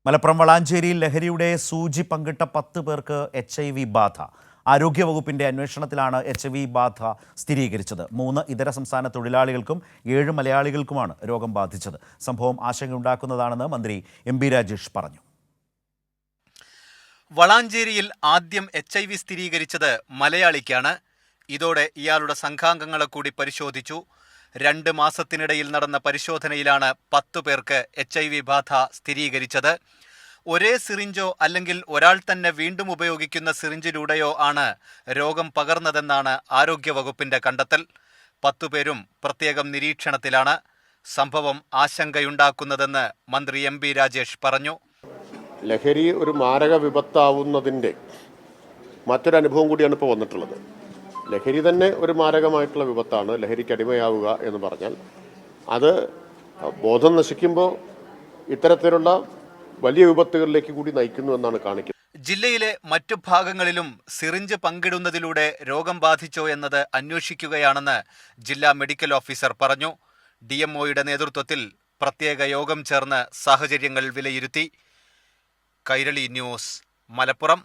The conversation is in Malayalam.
മലപ്പുറം വളാഞ്ചേരിയിൽ ലഹരിയുടെ സൂചി പങ്കിട്ട 10 പേർക്ക് HIV ബാധ. ആരോഗ്യവകുപ്പിന്റെ അന്വേഷണത്തിലാണ് HIV ബാധ സ്ഥിരീകരിച്ചത്. 3 ഇതര സംസ്ഥാന തൊഴിലാളികൾക്കും 7 മലയാളികൾക്കുമാണ് രോഗം ബാധിച്ചത്. സംഭവം ആശങ്കയുണ്ടാക്കുന്നതാണെന്ന് മന്ത്രി MB രാജേഷ് പറഞ്ഞു. വളാഞ്ചേരിയിൽ ആദ്യം HIV സ്ഥിരീകരിച്ചത് മലയാളിക്കാണ്. ഇതോടെ ഇയാളുടെ സംഘാംഗങ്ങളെ കൂടി പരിശോധിച്ചു. 2 മാസത്തിനിടയിൽ നടന്ന പരിശോധനയിലാണ് 10 പേർക്ക് HIV ബാധ സ്ഥിരീകരിച്ചത്. ഒരേ സിറിഞ്ചോ അല്ലെങ്കിൽ ഒരാൾ തന്നെ വീണ്ടും ഉപയോഗിക്കുന്ന സിറിഞ്ചിലൂടെയോ ആണ് രോഗം പകർന്നതെന്നാണ് ആരോഗ്യവകുപ്പിന്റെ കണ്ടെത്തൽ. 10 പേരും പ്രത്യേകം നിരീക്ഷണത്തിലാണ്. സംഭവം ആശങ്കയുണ്ടാക്കുന്നതെന്ന് മന്ത്രി MB രാജേഷ് പറഞ്ഞു. ലഹരി ഒരു മാരക വിപത്താവുന്നതിൻ്റെ മറ്റൊരനുഭവം കൂടിയാണ് ഇപ്പോൾ വന്നിട്ടുള്ളത്. ലഹരി തന്നെ ഒരു മാരകമായിട്ടുള്ള വിപത്താണ്. ലഹരിക്ക് അടിമയാവുക എന്ന് പറഞ്ഞാൽ അത് ബോധം നശിക്കുമ്പോൾ ഇത്തരത്തിലുള്ള വലിയ വിപത്തുകളിലേക്ക് കൂടി നയിക്കുന്നു എന്നാണ് കാണിക്കുന്നത്. ജില്ലയിലെ മറ്റു ഭാഗങ്ങളിലും സിറിഞ്ച് പങ്കിടുന്നതിലൂടെ രോഗം ബാധിച്ചോ എന്നത് അന്വേഷിക്കുകയാണെന്ന് ജില്ലാ മെഡിക്കൽ ഓഫീസർ പറഞ്ഞു. DMOയുടെ നേതൃത്വത്തിൽ പ്രത്യേക യോഗം ചേർന്ന് സാഹചര്യങ്ങൾ വിലയിരുത്തി. കൈരളി ന്യൂസ്, മലപ്പുറം.